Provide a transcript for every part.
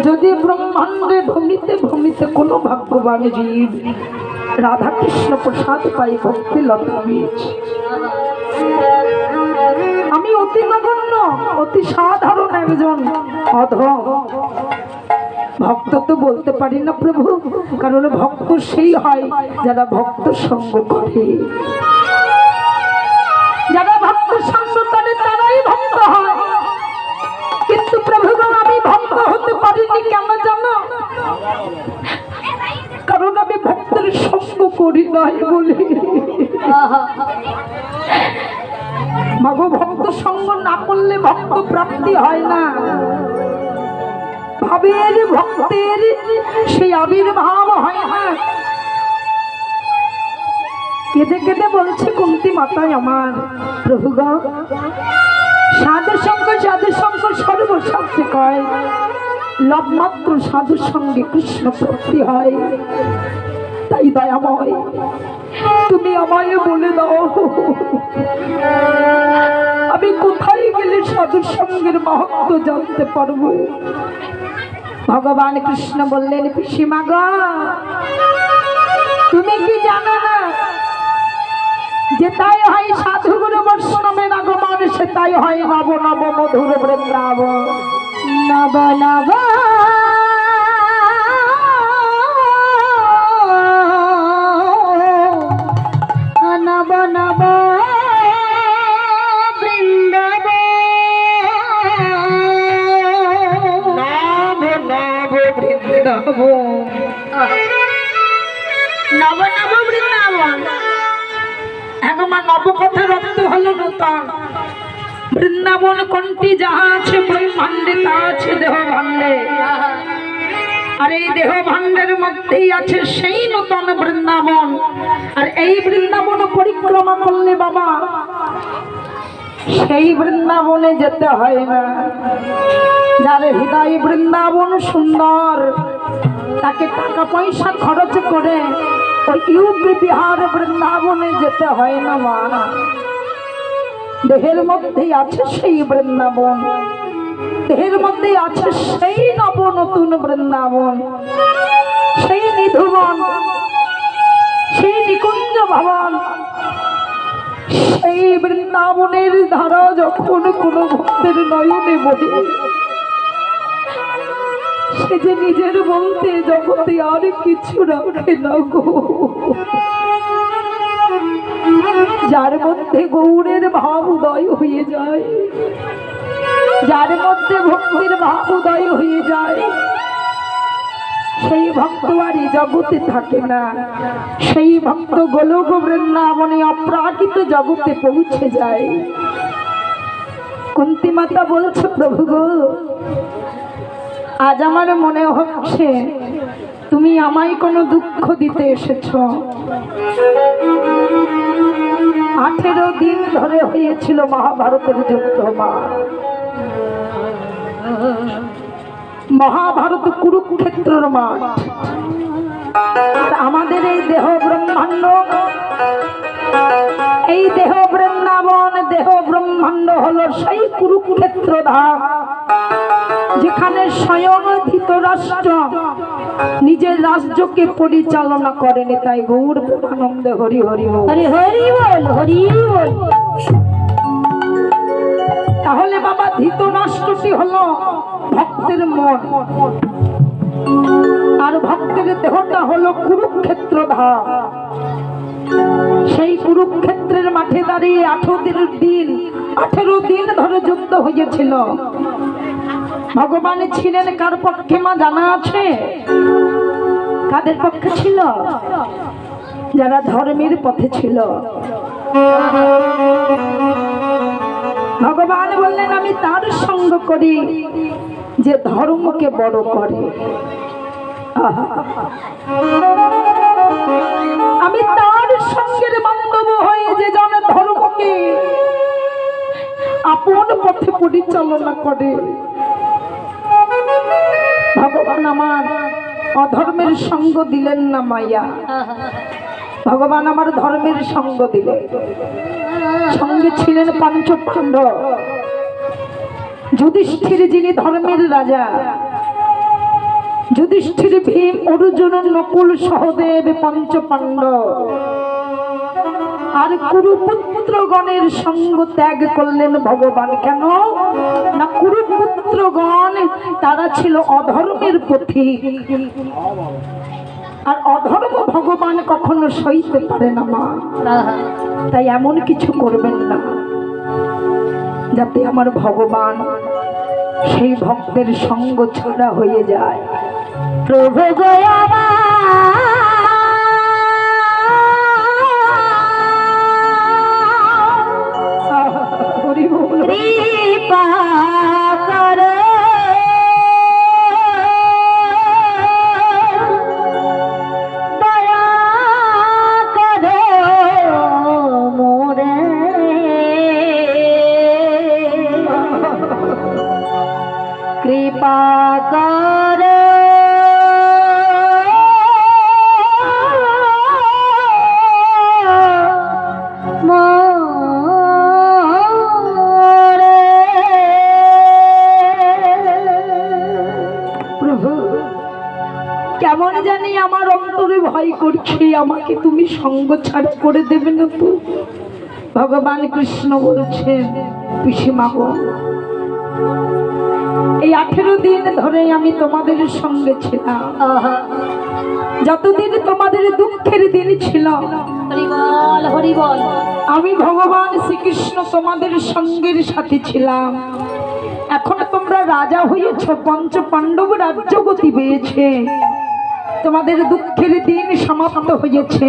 যদি ব্রহ্মাণ্ডে ভূমিতে ভূমিতে কোনো ভাগ্যবান জীব রাধা কৃষ্ণ প্রসাদ পাই ভক্তি লতা বীজ, আমি অতি নগণ্য অতি সাধারণ একজন অধম ভক্ত তো বলতে পারি না প্রভু, কারণ ভক্ত সেই হয় যারা ভক্ত সঙ্গ করে। যারা ভক্ত সঙ্গ করে তারাই ভক্ত হয়। কিন্তু প্রভুগণ আমি ভক্ত হতে পারিনি কেন জানো? কারণ আমি ভক্তের সঙ্গ করি নাই বলে। মাগো ভক্ত সঙ্গ না করলে ভক্ত প্রাপ্তি হয় না। ভাবের ভক্তের সেই আবির্ভাব হয় না। কেঁদে কেঁদে বলছে কুন্তী মাতায় আমার, প্রভুগণ সাধুর সঙ্গ সর্বশাস্ত্রে কয় লবমাত্র সাধুর সঙ্গে কৃষ্ণ প্রাপ্তি হয়। তাই দয়াময় তুমি আমায় বলে দাও, আমি কোথায় গেলে সাধুর সঙ্গের মাহাত্ম্য জানতে পারবো? ভগবান কৃষ্ণ বললেন, পিসিমা গো তুমি কি জানো না যে তাই হয় সাধুগুরু বৈষ্ণবের আগমন, সে তাই হয় নব নব মধুর বৃন্দাবন। নব নব নব নব নব নব বৃন্দাবন। আমার নবকথার অর্থ হলো নূতন। বৃন্দাবন কোনটি যাহা আছে ব্রহ্মাণ্ডে তা আছে দেহ ভাণ্ডে, আর এই দেহ ভাণ্ডের মধ্যেই আছে সেই নূতন বৃন্দাবন। আর এই বৃন্দাবন পরিক্রমা করলে বাবা সেই বৃন্দাবনে যেতে হয় না। যার হৃদয় বৃন্দাবন সুন্দর তাকে টাকা পয়সা খরচ করে ওই ইউপি বিহার বৃন্দাবনে যেতে হয় না মা। দেহের মধ্যেই আছে সেই বৃন্দাবন, দেহের মধ্যেই আছে সেই নব নতুন বৃন্দাবন, সেই নিধুবন, সেই নিকুঞ্জ ভবন। সেই বৃন্দাবনের ধারা যখন কোনো ভক্তের নয়নে বহে, সে যে নিজের বলতে জগতে আর কিছু রাখে না গো। যার মধ্যে গৌরের ভাব উদয় হয়ে যায়, যার মধ্যে ভক্তির ভাব উদয় হয়ে যায়, সেই ভক্ত আর এই জগতে থাকে না। সেই ভক্ত গোলক বৃন্দাবনে অপ্রাকৃত জগতে পৌঁছে যায়। কুন্তী মাতা বলছে, প্রভু গো আজ আমার মনে হচ্ছে তুমি আমায় কোনো দুঃখ দিতে এসেছ। 18 দিন ধরে হয়েছিল মহাভারতের যুদ্ধ। মহাভারত কুরুক্ষেত্রের মাঠ। আমাদের এই দেহ ব্রহ্মাণ্ড, এই দেহ বৃন্দাবন, দেহ ব্রহ্মাণ্ড হলো সেই কুরুক্ষেত্র ধাম, যেখানে স্বয়ং ধৃতরাষ্ট্র নিজের রাজ্যকে পরিচালনা করেন। তাই গৌর আনন্দ হরি হরি হরি হরি বল হরি বল। তাহলে বাবা ধৃতরাষ্ট্রটি হলো ভক্তের মন, আর ভক্তের দেহটা হলো কুরুক্ষেত্র ধাম। সেই কুরুক্ষেত্রের মাঠে দাঁড়িয়ে 18 দিন ধরে যুদ্ধ হয়েছিল। ভগবান ছিলেন কার পক্ষে মা জানা আছে? কাদের পক্ষে ছিল? যারা ধর্মের পথে ছিল। ভগবান বললেন আমি তার সঙ্গ করি যে ধর্মকে বড় করে। আমি তার সঙ্গের বান্ধব হয়ে যে জন ধর্মকে আপন পথে পরিচালনা করে। ভগবান আমার অধর্মের সঙ্গ দিলেন না মাইয়া, ভগবান আমার ধর্মের সঙ্গ দিলেন। সঙ্গে ছিলেন পঞ্চপাণ্ডব, যুধিষ্ঠির যিনি ধর্মের রাজা, যুধিষ্ঠির, ভীম, অর্জুন, নকুল, সহদেব, পঞ্চ পাণ্ডব আর কুরুপুত্রগণের সঙ্গ ত্যাগ করলেন ভগবান। কেন না, কুরুপুত্রগণ তারা ছিল অধর্মের পথিক, আর অধর্ম ভগবান কখনো সইতে পারে না মা। তাই এমন কিছু করবেন না যাতে আমার ভগবান সেই ভক্তের সঙ্গ ছাড়া হয়ে যায়। প্রভু গয়াবা কৃপা করো দয়া করো মোরে, কৃপা করো কেমন জানি আমার অন্তরে ভয় করছে, আমাকে তুমি সঙ্গ ছাড় করে দেবে না তো। ভগবান কৃষ্ণ বলছেন, পিসিমা গো, এই 18 দিন ধরে আমি তোমাদের সঙ্গে ছিলাম, যতদিন তোমাদের দুঃখের দিন ছিল আমি ভগবান শ্রীকৃষ্ণ তোমাদের সঙ্গের সাথে ছিলাম। এখন তোমরা রাজা হয়েছ, পঞ্চ পাণ্ডব রাজ্য গতি পেয়েছে, তোমাদের দুঃখের দিন সমাপ্ত হয়েছে,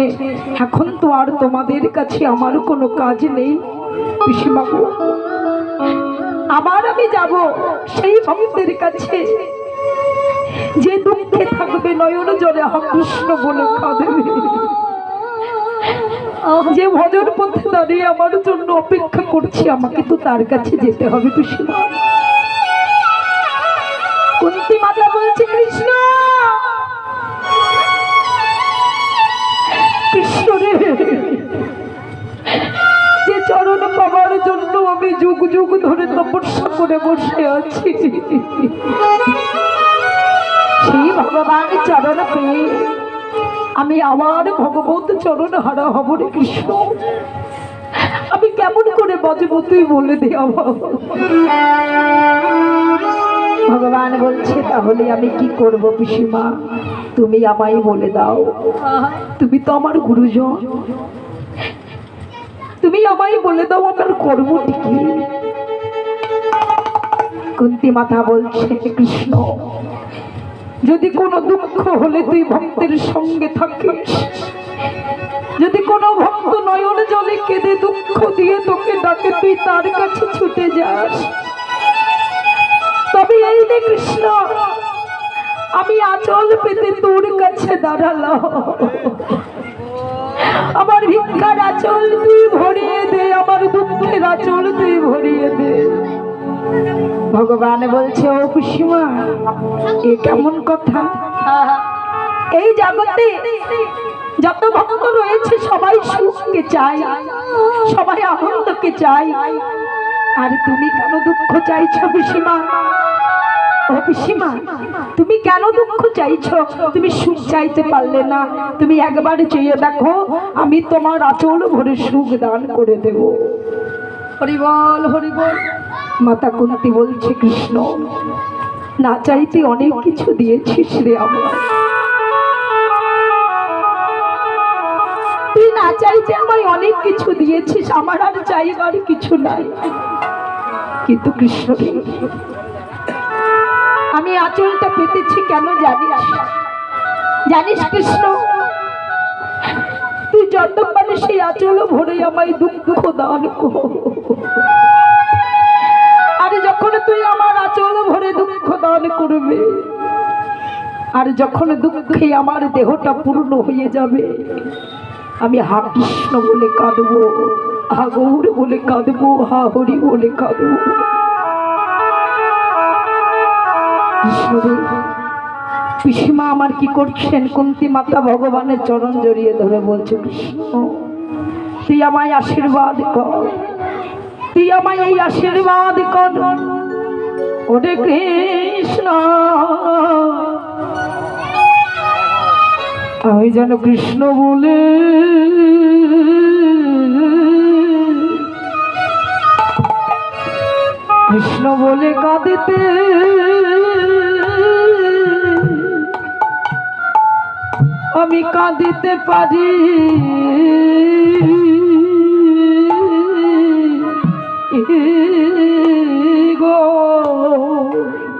এখন তো আর তোমাদের কাছে আমার কোনো কাজ নেই। পিসিমা গো, আবার আমি যাব সেই ভক্তের কাছে যে দুঃখে থাকবে, নয়ন জলে হা কৃষ্ণ বলে কাঁদবে, যে ভজন পথে দাঁড়িয়ে আমার জন্য অপেক্ষা করছে, আমাকে তো তার কাছে যেতে হবে। পিসিমা, কুন্তী মাতা বলছে, কৃষ্ণ কৃষ্ণ রে, যে চরণ পাবার জন্য আমি যুগ যুগ ধরে তপস্যা করে বসে আছি, সেই ভগবান চরণ পেয়ে আমি আমার ভগবত চরণ হারা হব রে কৃষ্ণ। আমি কেমন করে বাজবো তুই বলে দে আমার। ভগবান বলছে, তাহলে আমি কি করব পিসিমা, তুমি আমায় বলে দাও। তুমি তো আমার গুরুজন, তুমি আমায় বলে দাও আমার কর্মটি কি। কুন্তী মাতা বলছে, কৃষ্ণ যদি কোনো দুঃখ হলে তুই ভক্তের সঙ্গে থাকিস, যদি কোনো ভক্ত নয়ন জলে কেঁদে দুঃখ দিয়ে তোকে ডাকে, তুই তার কাছে ছুটে যাস, তবে এই রে কৃষ্ণ আমি আঁচল পেতে তোর কাছে দাঁড়ালাম, আমার ভিক্ষার আঁচল তুই ভরিয়ে দে, আমার দুঃখের আঁচল তুই ভরিয়ে দে। ভগবান বলছে, ও পিসিমা, এ কেমন কথা? এই জগতে যত ভক্ত রয়েছে সবাই সুখকে চাই, সবাই আনন্দকে চাই, আর তুমি কেন দুঃখ চাইছো পিসিমা? ও পিসিমা, তুমি কেন দুঃখ চাইছো? তুমি সুখ চাইতে পারলে না, তুমি একবার চেয়ে দেখো, আমি তোমার আঁচল ভরে সুখ দান করে দেব। হরি বল, হরি বল। মাতা কুন্তী বলছে, কৃষ্ণ না চাইতে অনেক কিছু দিয়েছিস রে আমার, তুই না চাইতে আমায় অনেক কিছু দিয়েছিস, আমার আর চাইবার কিছু নাই। কিন্তু কৃষ্ণ আমি আঁচলটা পেতেছি কেন জানিস? জানিস কৃষ্ণ, তুই যত পারিস সেই আঁচল ভরে আমায় দুঃখ দান কর, আর যখন তুই আমার আঁচল ভরে দুঃখ দান করবে, আর যখন দুঃখে আমার দেহটা পূর্ণ হয়ে যাবে, আমি হা কৃষ্ণ বলে কাঁদবো, হা গৌর বলে কাঁদবো, হা হরি বলে কাঁদবো। পিসিমা আমার কি করছেন? কুন্তী মাতা ভগবানের চরণ জড়িয়ে ধরে বলছে, কৃষ্ণ তুই আমায় আশীর্বাদ কর, তুই আমায় এই আশীর্বাদ কর। ওরে কৃষ্ণ আমি যেন কৃষ্ণ বলে কৃষ্ণ বলে কাঁদিতে আমি কাঁদিতে পারি গো।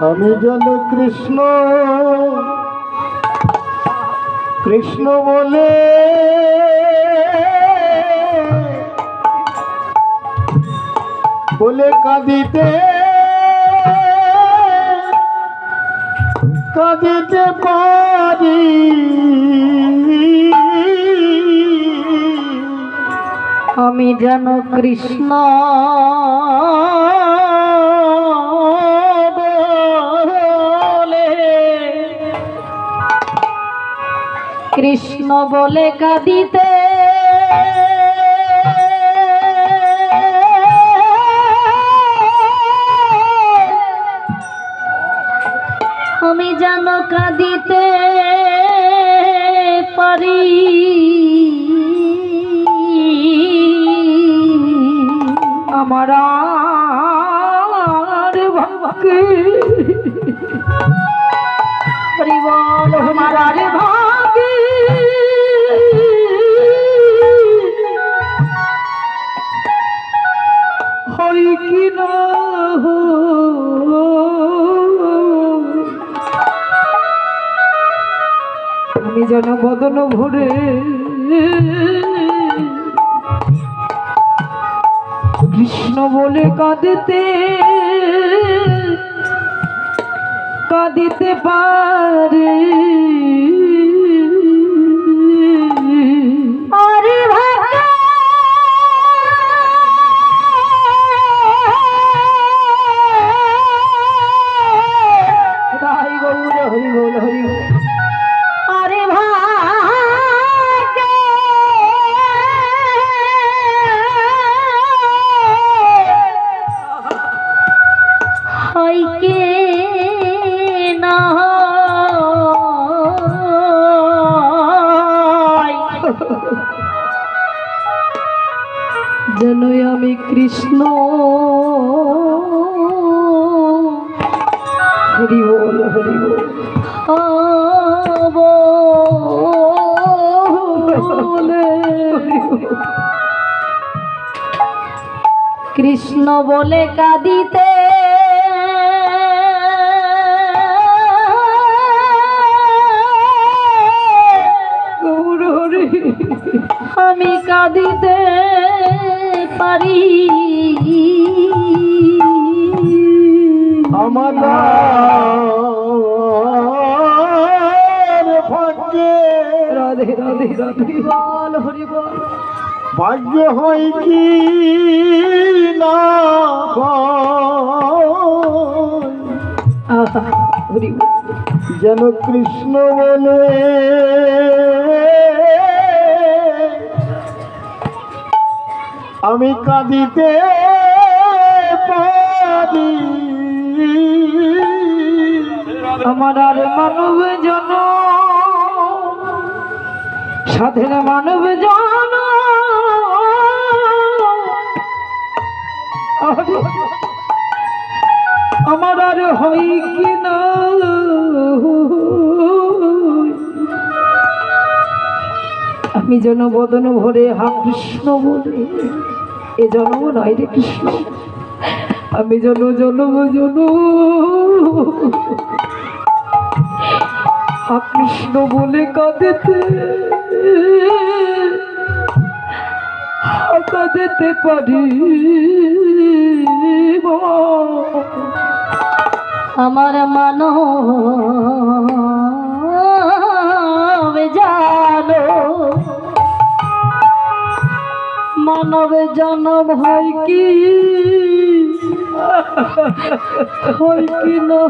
আমি যেন কৃষ্ণ কৃষ্ণ বলে বলে কাঁদিতে কাঁদিতে পারি আমি যেন কৃষ্ণ বলে কৃষ্ণ বলে কাঁদিতে আমি যেন কাঁদিতে পারি আমার আর ভাগ্যে হরি বল আমার আর ভাগ্যে হয় কি না আমি যেন বদন ভরে কৃষ্ণ বলে কাঁদিতে কাঁদিতে পারে আরে হরি বল হরি বল হরি বল আরে হয় কে না যেন আমি কৃষ্ণ হরি বল হরি বল কৃষ্ণ বলে কাঁদিতে আমি কাঁদিতে পারি আমার ভাগ্যে রাধে রাধে রাধে বল হরি বল ভাগ্য হয় কি না হরি বল যেন কৃষ্ণ বলে আমি কাঁদিতে পারি আমার আর মানব জন সাধের মানব জন আমার আর হয় কি না আমি যেন বদন ভরে হা কৃষ্ণ বলে এ জন্ম নয় রে কৃষ্ণ আমি যেন জন্ম হা কৃষ্ণ বলে কাঁদিতে কাঁদিতে পারি আমার মানব জানো মানব জনম হয় কি না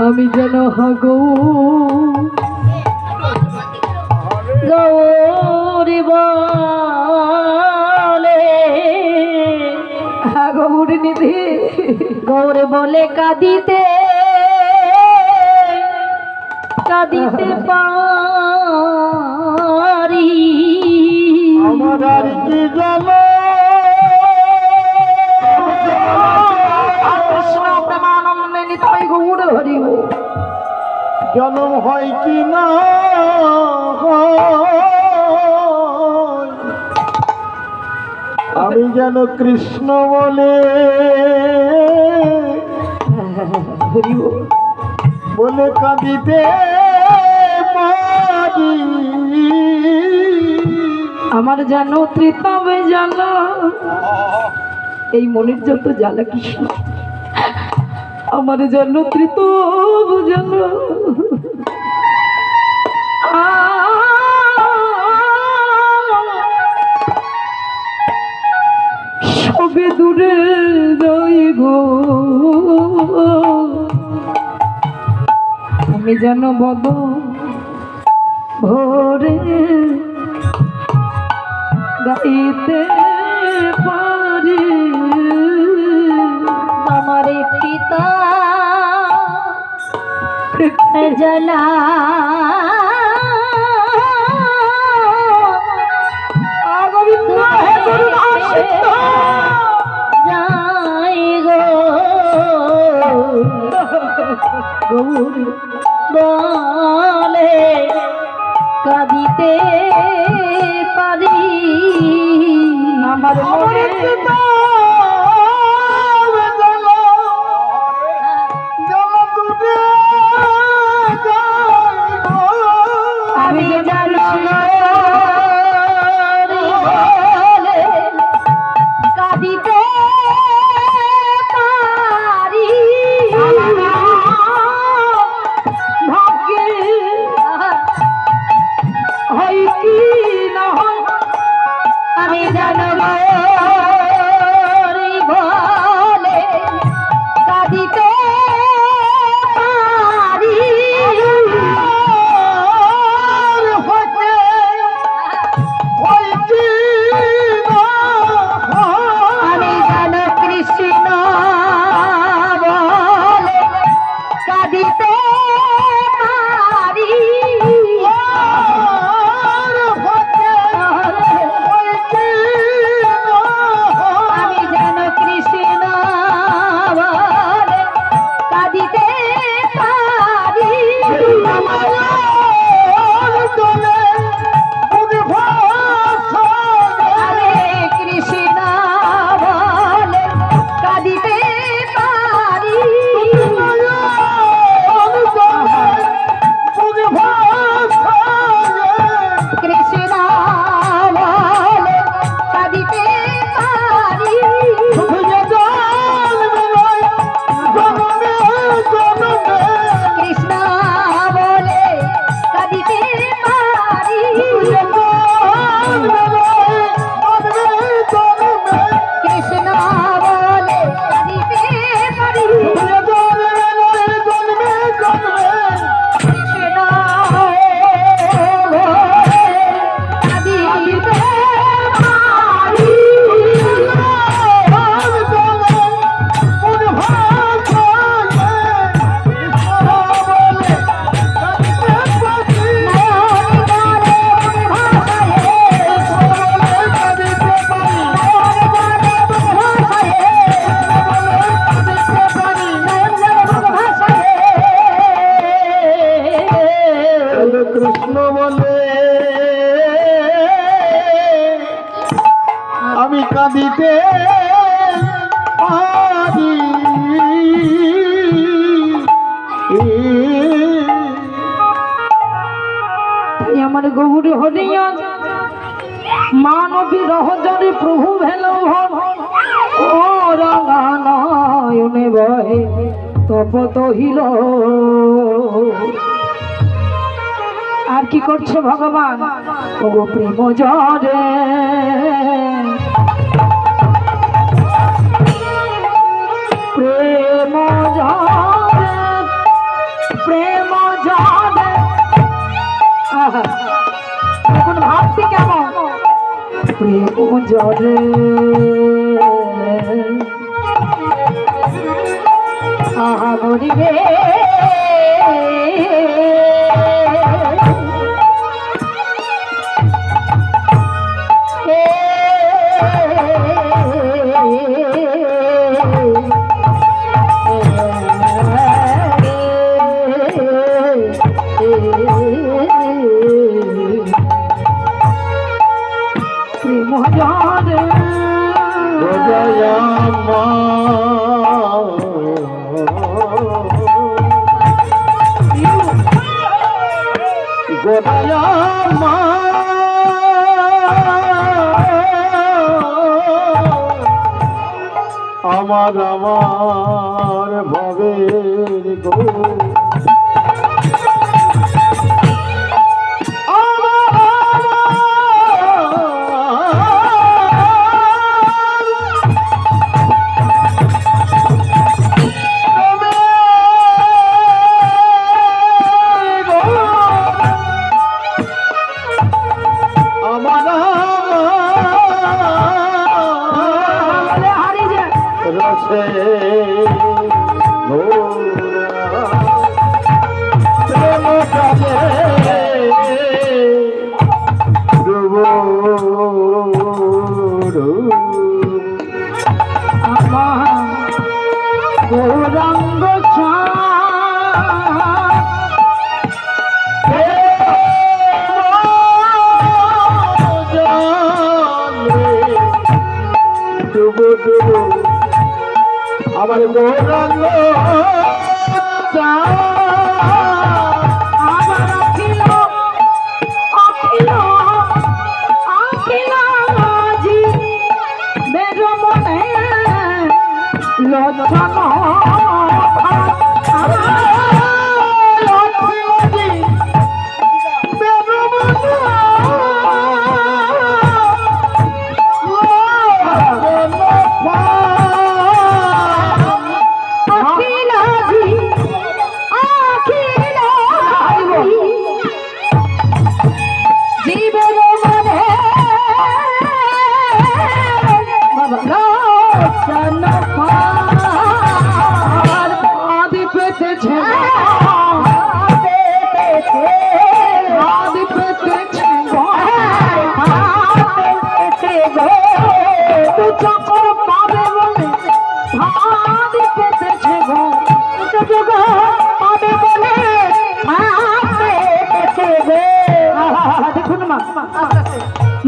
আমি যেন হাগো গৌরী বলে গৌর নিধি গৌর বলে কাঁদিতে কাঁদিতে পারি আমার আর কি জানো কৃষ্ণ প্রেমানন্দে নিতাই গৌর হরি বল। জন্ম হয় কি না আমি যেন কৃষ্ণ বলে হরি বল। বলে কাঁদিতে পারি আমার যেন তৃতবে জ্বালা এই মনের যত জ্বালা কৃষ্ণ আমার যেন তৃতব জ্বালা সবে দূরে যাই গো আমি যেন বদ ভোরে গাইতে পারি আমার পিতা জলা গোবিন্দ হে করুণা সিন্ধু যাই গো গৌর বলে কাঁদিতে পারি আমার মনে আমি জানি বলে কাঁদিতে পারি ভাগ্যে হয় কি না হয় আমি জানব বলে কাঁদিতে পারি আমি জান কৃষ্ণ বলে কাঁদিতে পারি আমি জান কৃষ্ণ বলে কাঁদিতে পারি আরে কৃষ্ণ বলে কাঁদিতে পারি কৃষ্ণ বলে কাঁদিতে পারি কৃষ্ণ বলে কাঁদিতে পারি কৃষ্ণ বলে কাঁদিতে পারি কৃষ্ণ বলে কাঁদিতে পারি কৃষ্ণ বলে আমি কাঁদিতে পারি তাই আমার গৌর হরিয়া মানবী রহজরে প্রভু ভেল ও রাঙা নয়নে বহে তপত হিল আর কি করছে ভগবান ওগো প্রেম জরে প্রেম জরে প্রেম জরে এখন ভাবছি কেমন প্রেম জরে দয়ামা গোদয়ামা আমার ভবের গো গৌরাঙ্গ আমার গৌরাঙ্গ আবার অখিল অখিল অখিল জি বেরো মনে লজ্জন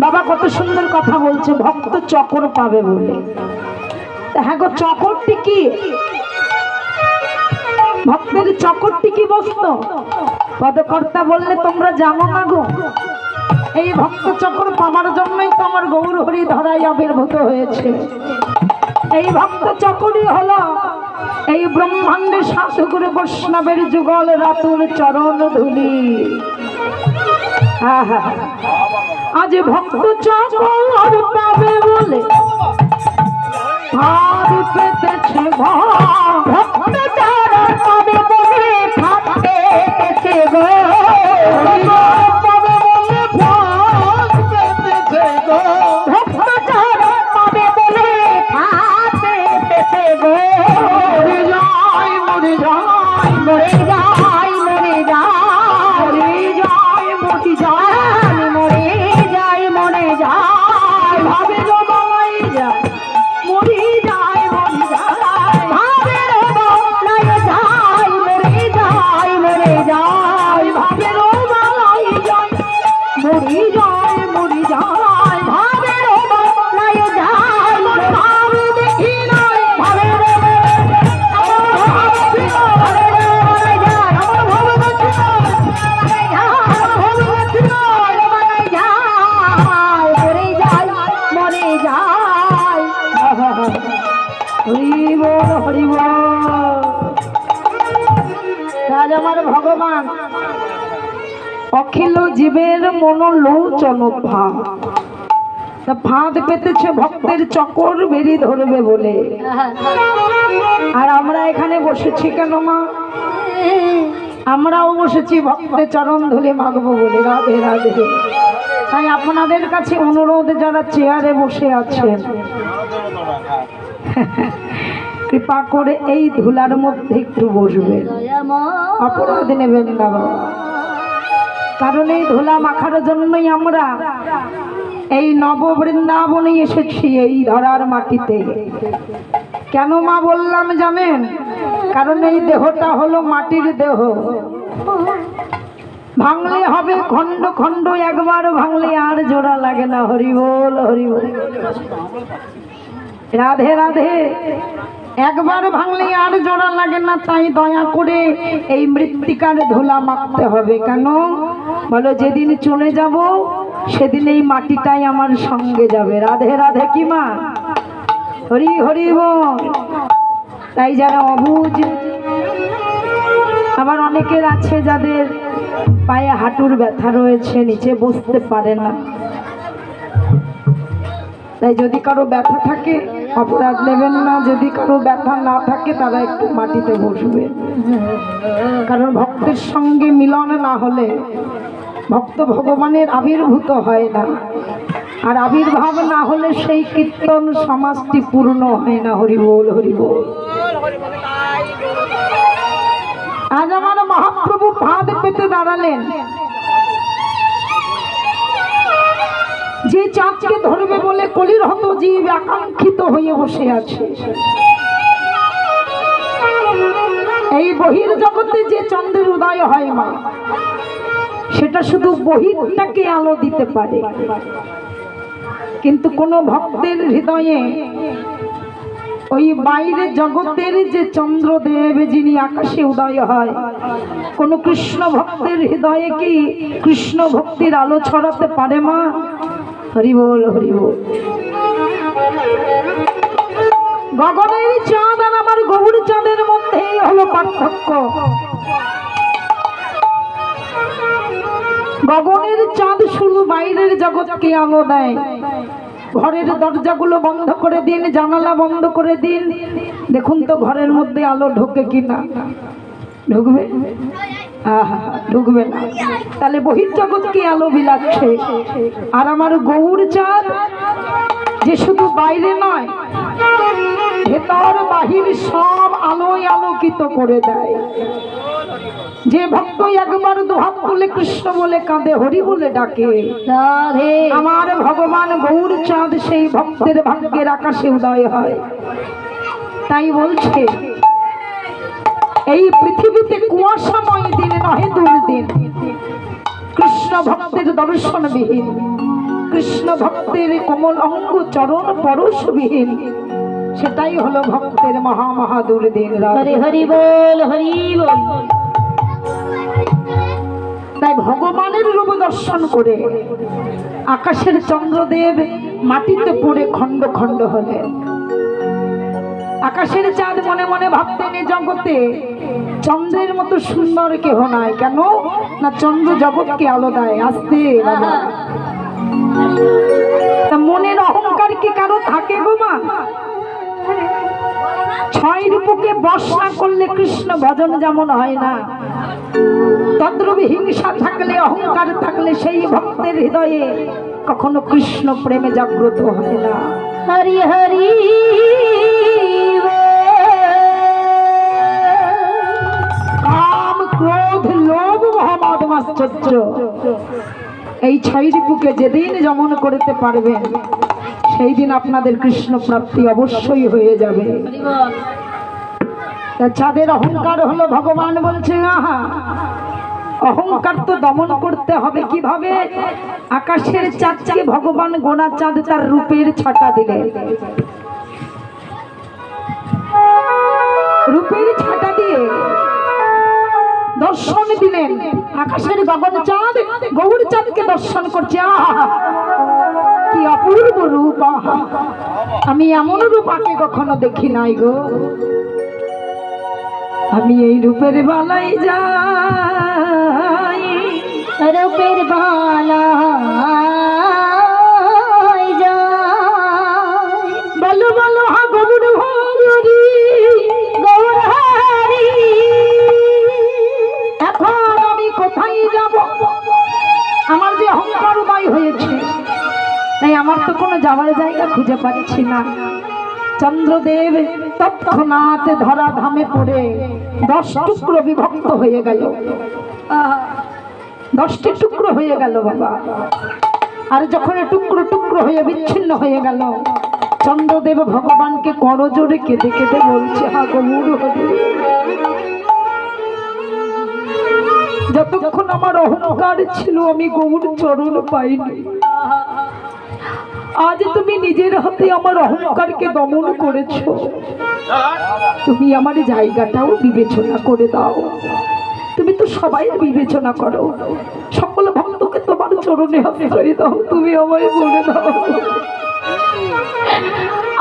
বাবা কত সুন্দর কথা বলছে, ভক্ত চকর পাবে বলে। হ্যাঁ গো, চকরটি কি? ভক্তের চকরটি কি বস্তু? পদকর্তা বললে তোমরা জানো না গো। এই ভক্ত চকর পাওয়ার জন্যই তো আমার গৌর হরি ধরাই আবির্ভূত হয়েছে। এই ভক্ত চকরই হলো এই ব্রহ্মাণ্ডে শাসকুর বৈষ্ণবের যুগল রাতুর চরণ ধুলি। আজ ভক্ত চকর পাবে বলে ভাব পেতেছে, ভক্ত চরণ পাবে বলে ভাব পেতেছে গো, পাবে বলে ভাব পেতেছে গো, ভক্ত চরণ পাবে বলে ভাব পেতেছে গো। মরে যাই মরে যাই মরে যাই মরে যাই মরে যাই মরে যাই মরে যাই ভাবে গো বাবাই যায় মরে যাই মরে যাই ভাবে রে বাবাই যায় মরে যাই মরে যাই ভাবে রে বাবাই যায় মরে যাই মরে যাই ভাবে রে বাবাই যায় ভাবে দেখি নাই ভাবে রে আমার ভগবান অখিল জীবের মনোলোচন ভাব, ফাঁদ পেতেছে ভক্তের চকর বেরি ধরবে বলে। আর আমরা এখানে বসেছি কেন মা? আমরাও বসেছি ভক্তের চরণ ধুলে মাগবো বলে। রাধে রাধে। তাই আপনাদের কাছে অনুরোধ, যারা চেয়ারে বসে আছেন কৃপা করে এই ধুলার মধ্যে একটু বসবেন, অপরাধ নেবেন না বাবা। কারণ এই ধুলা মাখার জন্যই আমরা এই নব বৃন্দাবনে এসেছি, এই ধরার মাটিতে। কেন মা বললাম জানেন? কারণ এই দেহটা হলো মাটির দেহ, ভাঙলে হবে খণ্ড খণ্ড, একবার ভাঙলে আর জোড়া লাগে না। হরি বল হরি বল। রাধে রাধে। একবার ভাঙলে আর জোড়া লাগে না, তাই দয়া করে এই মৃত্তিকার ধুলা মাখতে হবে। কেন বলো? যেদিন চলে যাব সেদিন এই মাটিটাই আমার সঙ্গে যাবে। রাধে রাধে কি মা? হরি হরি বল। তাই যারা অবুঝ, আবার অনেকের আছে যাদের পায়ে হাঁটুর ব্যথা রয়েছে, নিচে বসতে পারে না, তাই যদি কারো ব্যথা থাকে অপরাধ নেবেন না, যদি কারো ব্যথা না থাকে তারা একটু মাটিতে বসবে। কারণ ভক্তের সঙ্গে মিলন না হলে ভক্ত ভগবানের আবির্ভূত হয় না, আর আবির্ভাব না হলে সেই কীর্তন সমাজটি পূর্ণ হয় না। হরি বল হরি বল। আজ আমার মহাপ্রভু ফাঁদ পেতে দাঁড়ালেন, যে চাঁদকে ধরবে বলে কলির হত জীব আকাঙ্ক্ষিত হয়ে বসে আছে। এই বহির জগতে যে চন্দ্রের উদয় হয় মা, সেটা শুধু বহিরটাকে আলো দিতে পারে, কিন্তু কোন ভক্তের হৃদয়ে ওই বাইরে জগতের যে চন্দ্রদেব যিনি আকাশে উদয় হয়, কোন কৃষ্ণ ভক্তের হৃদয়ে কি কৃষ্ণ ভক্তির আলো ছড়াতে পারে মা? হরি বল হরি বল। গগনের চাঁদ আর আমার গৌর চাঁদের মধ্যেই হলো পার্থক্য। গগনের চাঁদ শুধু বাইরের জগৎকে আলো দেয়। ঘরের দরজাগুলো বন্ধ করে দিন, জানালা বন্ধ করে দিন, দেখুন তো ঘরের মধ্যে আলো ঢোকে কিনা। ঢুকবে? ঢুকবে না। তাহলে বহির্জগৎকে আলো বিলাচ্ছে। আর আমার গৌর চাঁদ যে শুধু বাইরে নয়, ভেতর বাহির সব আলোয় আলোকিত করে দেয়। যে ভক্ত একবার দুহাত তুলে কৃষ্ণ বলে কাঁদে, হরি বলে ডাকে, আমার ভগবান গৌর চাঁদ সেই ভক্তের ভাগ্যের আকাশে উদয় হয়। তাই বলছে এই পৃথিবীতে কুয়াশাময় দিন নহে দুর্দিন, কৃষ্ণ ভক্তের দর্শনবিহীন, কৃষ্ণ ভক্তের কোমল অঙ্গ চরণ পরশবিহীন, সেটাই হলো ভক্তের মহা মহা দুর্দিন। হরি হরি বল হরি বল। তাই ভগবানের রূপ দর্শন করে আকাশের চন্দ্রদেব মাটিতে পড়ে খণ্ড খণ্ড হলেন। আকাশের চাঁদ মনে মনে ভাবতেন এ জগতে চন্দ্রের মতো সুন্দর কেহ নাই। কেন না? চন্দ্র জগৎকে আলো দেয়। আসতে বাবা, তা মনের অহংকার কি কারো থাকে গো মা? ছয় রূপকে বশ না করলে কৃষ্ণ ভজন যেমন হয় না, তদ্রূপ হিংসা থাকলে, অহংকার থাকলে সেই ভক্তের হৃদয়ে কখনো কৃষ্ণ প্রেমে জাগ্রত হয় না। হরি হরি কাম ক্রোধ লোভ মোহ মদ মাশ্চর্য, এই ছয় রিপুকে যেদিন দমন করতে পারবেন সেই দিন আপনাদের কৃষ্ণ প্রাপ্তি অবশ্যই হয়ে যাবে। যাদের অহংকার হলো, ভগবান বলছে আহা, অহংকার তো দমন করতে হবে কিভাবে? আকাশের চাঁদকে ভগবান গোনা চাঁদ তার রূপের ছাটা দিলে, রূপের ছাটা দিয়ে দর্শন দিলেন। আকাশের গগন চাঁদ গৌর চাঁদকে দর্শন করছে। আহা কি অপূর্ব রূপ! আহা, আমি এমন রূপ আগে কখনো দেখি নাই গো। আমি এই রূপের বালাই যাই, রূপের বালাই যাই, বলো বলো হা গৌর হরি গৌর হরি। এখন আমি কোথায় যাব? আমার যে অহংকার উদয় হয়েছে, তাই আমার তো কোনো যাওয়ার জায়গা খুঁজে পাচ্ছি না। চন্দ্রদেব তৎক্ষণাৎ ধরা ধামে পড়ে 10 টুকরো বিভক্ত হয়ে গেল। 10টি টুকরো হয়ে গেল বাবা। আর যখন টুকরো টুকরো হয়ে বিচ্ছিন্ন হয়ে গেল, চন্দ্রদেব ভগবানকে করজোড়ে কেঁদে কেঁদে বলছে, হা গৌর হরি, যতক্ষণ আমার অহংকার ছিল আমি গৌর চরণ পাইনি, আজ তুমি নিজের হাতে আমার অহংকারকে দমন করেছো। তুমি আমার জায়গাটাও বিবেচনা করে দাও। তুমি তো সবাই বিবেচনা করো, সকল ভক্তকে তোমার চরণে আশ্রয় দাও। তুমি আমায় বলে দাও,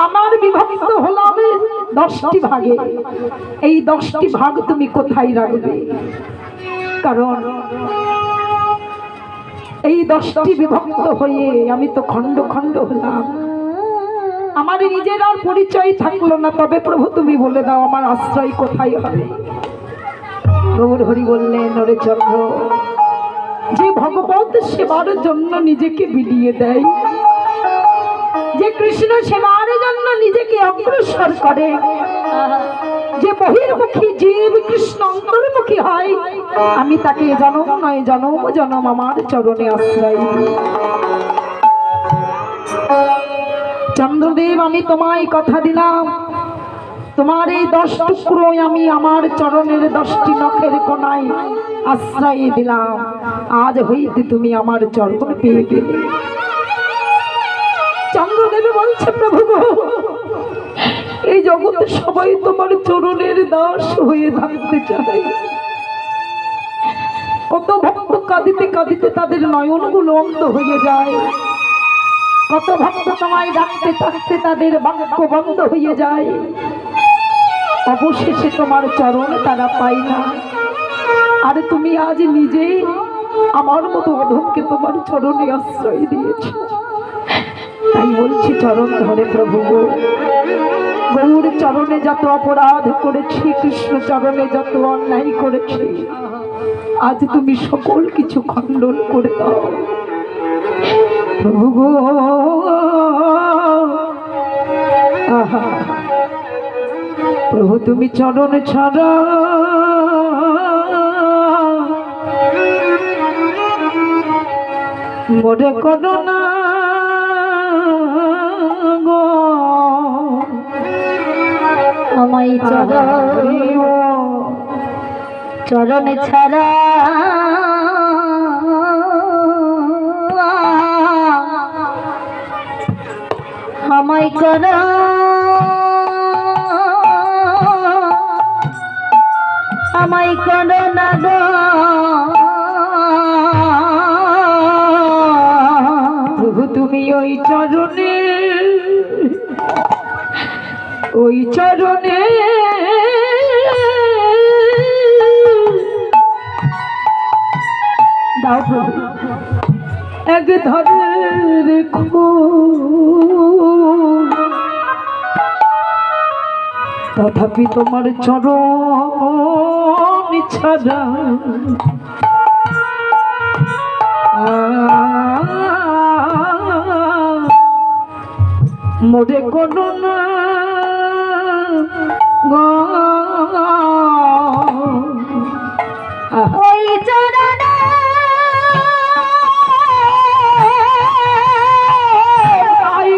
আমার বিভক্ত হলাম 10টি ভাগে, এই 10টি ভাগ তুমি কোথায় রাখবে? কারণ এই 10টি বিভক্ত হয়ে আমি তো খণ্ড খণ্ড হলাম, আমার নিজের আর পরিচয় থাকলো না। তবে প্রভু তুমি বলে দাও আমার আশ্রয় কোথায় হবে? গৌর হরি বললেন, ওরে চন্দ্র, যে ভগবত সেবার জন্য নিজেকে বিলিয়ে দেয়, যে কৃষ্ণ সেবার জন্য নিজেকে অগ্রসর করে, যে বহির্মুখী জীব কৃষ্ণ অন্তর্মুখী হয়, আমি তাকে জনম নয় জনম জনম আমার চরণে আশ্রয় দিই। চন্দ্রদেব, আমি তোমায় কথা দিলাম, তোমার এই 10 টুকরো আমি আমার চরণের 10টি নখের কোনায় আশ্রয় দিলাম। আজ হইতে তুমি আমার চরণ পেয়ে গেলে। চন্দ্রদেব বলছে, প্রভু গো, এই জগতে সবাই তোমার চরণের দাস হয়ে থাকতে চায়। কত ভক্ত কাঁদিতে কাঁদিতে তাদের নয়নগুলো অন্ধ হয়ে যায়, কত ভক্ত তোমায় ডাকতে ডাকতে তাদের বাক্য বন্ধ হয়ে যায়, অবশেষে তোমার চরণ তারা পায় না। আর তুমি আজ নিজে আমার মতো অধমকে তোমার চরণে আশ্রয় দিয়েছ। তাই বলছি, চরণ ধরে প্রভু গো, গৌর চরণে যত অপরাধ করেছি, কৃষ্ণ চরণে যত অন্যায় করেছি, আজ তুমি সকল কিছু খণ্ডন করে দাও প্রভু গো। আহা প্রভু, তুমি চরণ ছাড়া মোরে করো না গো, আমায় চরণ ছাড়া আমায় করো আমায় করো না গো। প্রভু, তুমি ওই চরণে দাও প্রভু, এক ধরে রেখো, তথাপি তোমার চরণ ছাড়া মোরে কোনো না গো। ওই চরণে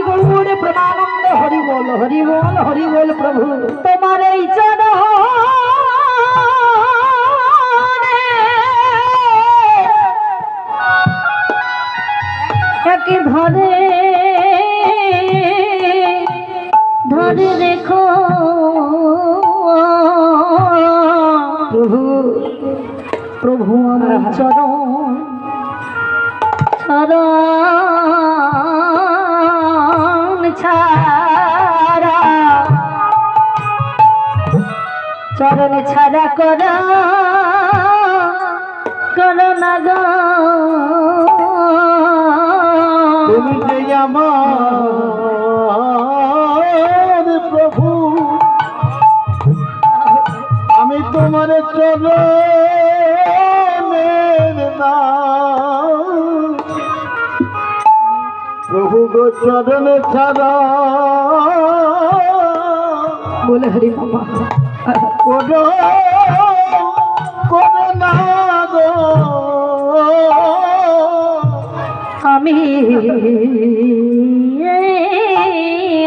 গৌর প্রেমানন্দ, হরি বল হরি বল হরি বল প্রভু। তোমার এই চরণে একে ধরে রেখো প্রভু। প্রভু, আমার চরণ ছাড়া চরণ ছাড়া করো না গো। তুমি যে আমার প্রভু, আমি তোমার চরণের দাস। প্রভু গো, চরণ ছাড়া বলে হরি বাবা করো না গো। আমি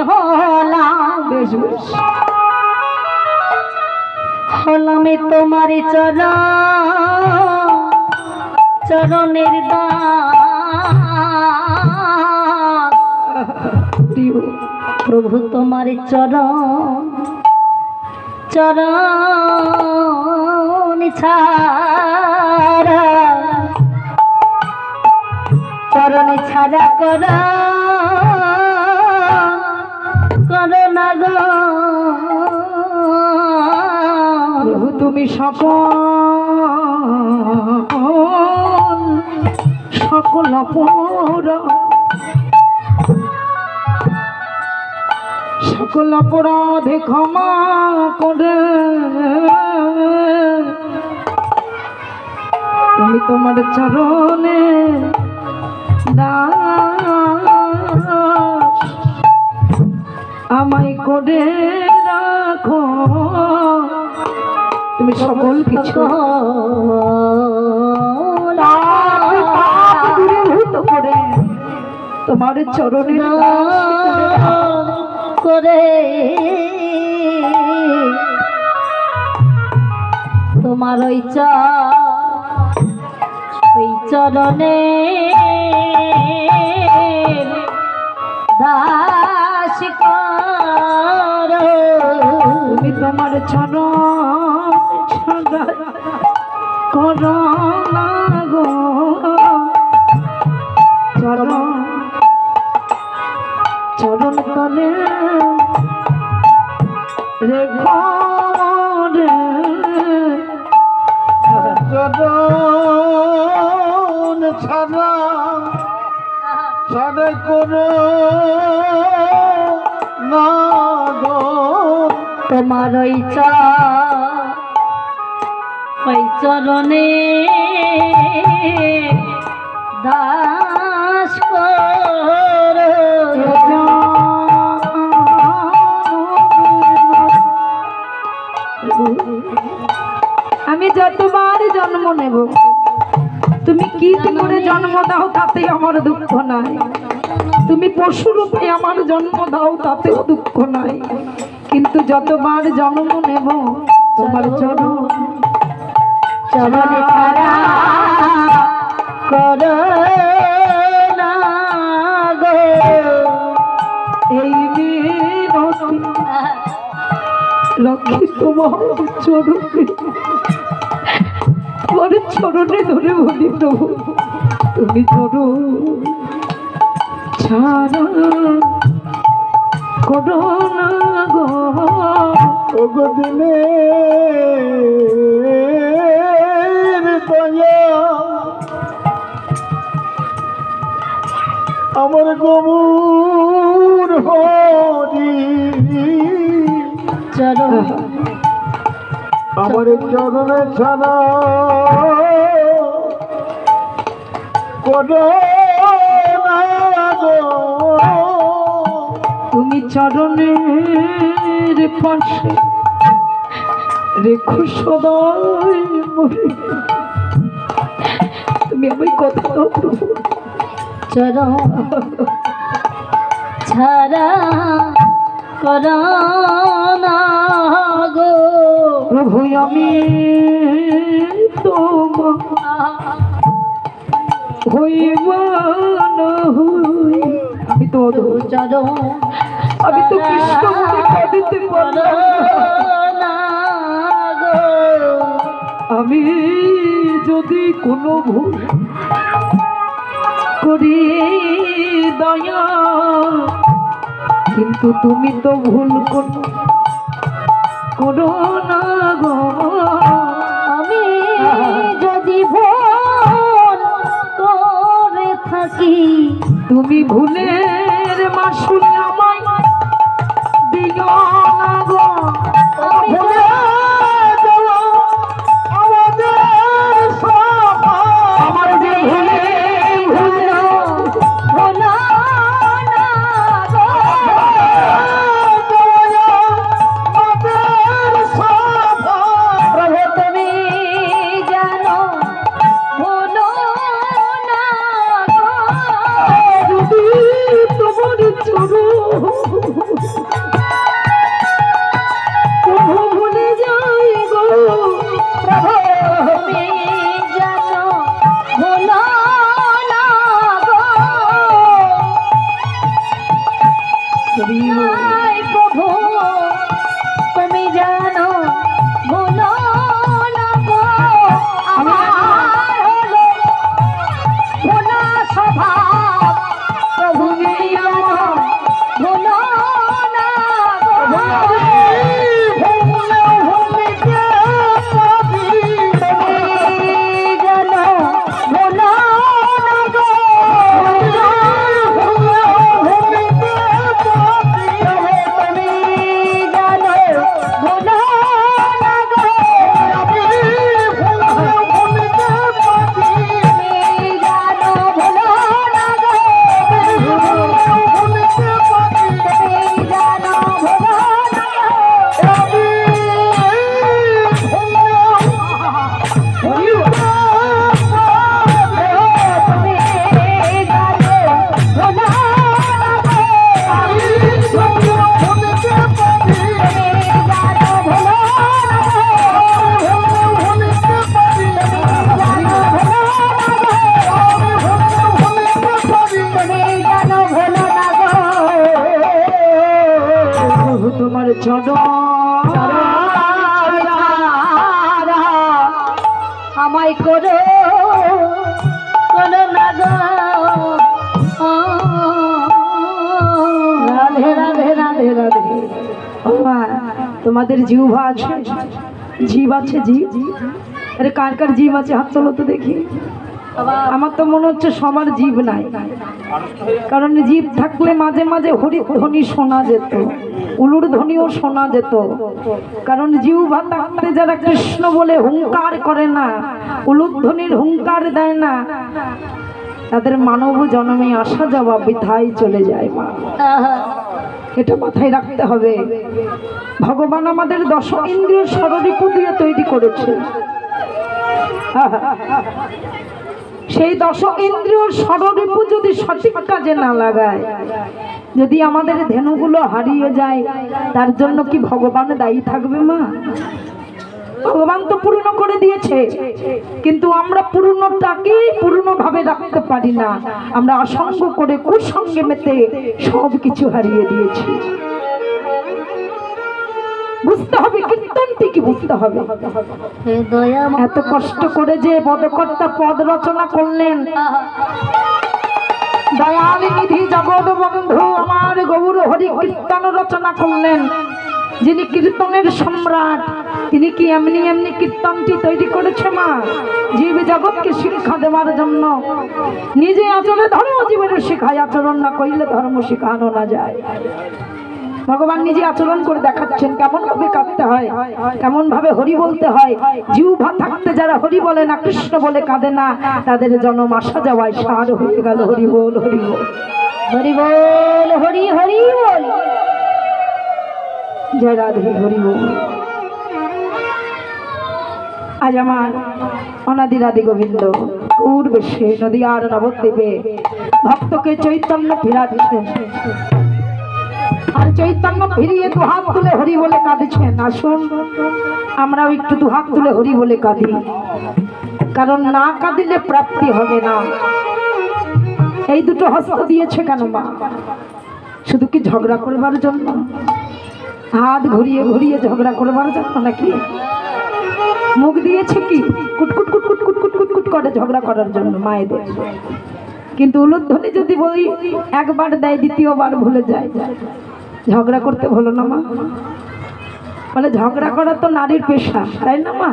হলাম বেশ বেশ হলামে তোমার চরণের দাস। দিও। প্রভু তোমার চরণ চরণ ছাড়া চরণ ছাড়া করো না গো প্রভু তুমি সকল সকল অপরাধে ক্ষমা করে তুমি তোমার চরণে দাস আমায় করে রাখো। তুমি সকল কিছু দূরীভূত করে তোমার চরণে করে তোমার ওই চরণে দাস করো। তুমি তোমার চরণ ছাড়া করো না গো চরণ চরণ তলে রেখো রে চরণ ছাড়া ছাড়া করো না গো তোমার ওই চরণে দাস করো। আমি যতবার জন্ম নেব তুমি কি করে জন্ম দাও তাতে আমার দুঃখ নাই, তুমি পশুরূপে আমার জন্ম দাও তাতেও দুঃখ নাই, কিন্তু যতবার জন্ম নেব তোমার চরণ চরণে ছাড়া করো না গো। এই মিনতি রাখি তোমার চরণে, তোমার চরণে ধরে বলি প্রভু তুমি চরণ ছাড়া করো না গো। ওগো দিনের দয়া আমার গমুর হরি চরণ আমার চরণে ছাড়া করো না গো। তুমি চরণের পাশে রেখো সদাই মরে, তুমি আমি কথা দাও প্রভু চরণ ছাড়া করো না গো। প্রভু আমি তোমার হইব না হই, আমি তো চরণ আমি তো কৃষ্ণ কাঁদিতে পারলাম না গো। আমি যদি কোনো ভুল করি দয়া, কিন্তু তুমি তো ভুল করো না গো। আমি যদি ভুল করে থাকি তুমি ভুলের মাসুল আমায় দিও না গো। আমি আমার যে ভুলে ভুলো ভুলো না গো। প্রভু তুমি জানো ভুলো না গো। তোমার চরণ আমায় করো না গো রাধে রাধে রাধে রাধে। বাবা, তোমাদের জিহ্বা আছে? জীব আছে? জীব? আরে কার কার জীব আছে হাত তোলো তো দেখি। আমার তো মনে হচ্ছে সবার জীব নাই, কারণ জীব থাকলে মাঝে মাঝে হরি ধ্বনি শোনা যেত, উলুর ধ্বনিও শোনা যেত। কারণ জিহ্বা থাকতে যারা কৃষ্ণ বলে হুঙ্কার করে না, উলুর ধ্বনির হুঙ্কার দেয় না, তাদের মানব জন্মে আসা যাওয়া বৃথায় চলে যায় মা। এটা মাথায় রাখতে হবে। ভগবান আমাদের দশ ইন্দ্রিয় ষড়রিপু দিয়ে তৈরি করেছে। সেই দশ ইন্দ্রিয় ষড়রিপু যদি সঠিক কাজে না লাগায়, যদি আমাদের ধেনুগুলো হারিয়ে যায়, তার জন্য কি ভগবান দায়ী থাকবে মা? ভগবান তো পূর্ণ করে দিয়েছে, কিন্তু আমরা পূর্ণটাকেই পূর্ণভাবে রাখতে পারি না। আমরা অসঙ্গ করে কুসঙ্গে মেতে সব কিছু হারিয়ে দিয়েছি। বুঝতে হবে, কীর্তনটি কি বুঝতে হবে। এত কষ্ট করে যে পদকর্তা পদ রচনা করলেন, দয়াল নিধি জগৎ বন্ধু আমার গৌর হরি কীর্তন রচনা করলেন, যিনি কীর্তনের সম্রাট, তিনি কি এমনি এমনি কীর্তনটি তৈরি করেছে মা? জীব জগৎকে শিক্ষা দেওয়ার জন্য। নিজে আচরণে ধর্ম জীবনে শিখায়, আচরণ না করলে ধর্ম শিখানো না যায়। ভগবান নিজে আচরণ করে দেখাচ্ছেন কেমন ভাবে কাঁদতে হয়, কেমন ভাবে হরি বলতে হয়। জিহ্বা থাকতে যারা হরি বলে না, কৃষ্ণ বলে কাঁদে না, তাদের জন্ম আসা যাওয়ায় সার হয়ে গেল। হরি বল, হরি বল, হরি বল, হরি হরি বল। জয় রাধে, হরি বল। আজ আমার অনাদি রাধে গোবিন্দ পূর্বেশে নদীয়ার নবদ্বীপে ভক্তকে চৈতন্য ফিরা দিচ্ছেন, আর চৈতন্য ফিরিয়ে দুহাত তুলে হরি বলে কাঁদছেন। আসুন আমরাও একটু দুহাত তুলে হরি বলে কাঁদি, কারণ না কাঁদিলে প্রাপ্তি হবে না। এই দুটো হস্ত দিয়েছে কেন মা? শুধু কি ঝগড়া করবার জন্য? হাত ঘুরিয়ে ঘুরিয়ে ঝগড়া করবার জন্য নাকি? মুখ দিয়েছে কি কুটকুট কুটকুট কুটকুট কুটকুট করে ঝগড়া করার জন্য মায়েদের। কিন্তু উলুধ্বনি যদি বলি একবার দেয়, দ্বিতীয়বার ভুলে যায়। ঝগড়া করতে ভুলো না মা। বলে ঝগড়া করা তো নারীর পেশা, তাই না মা?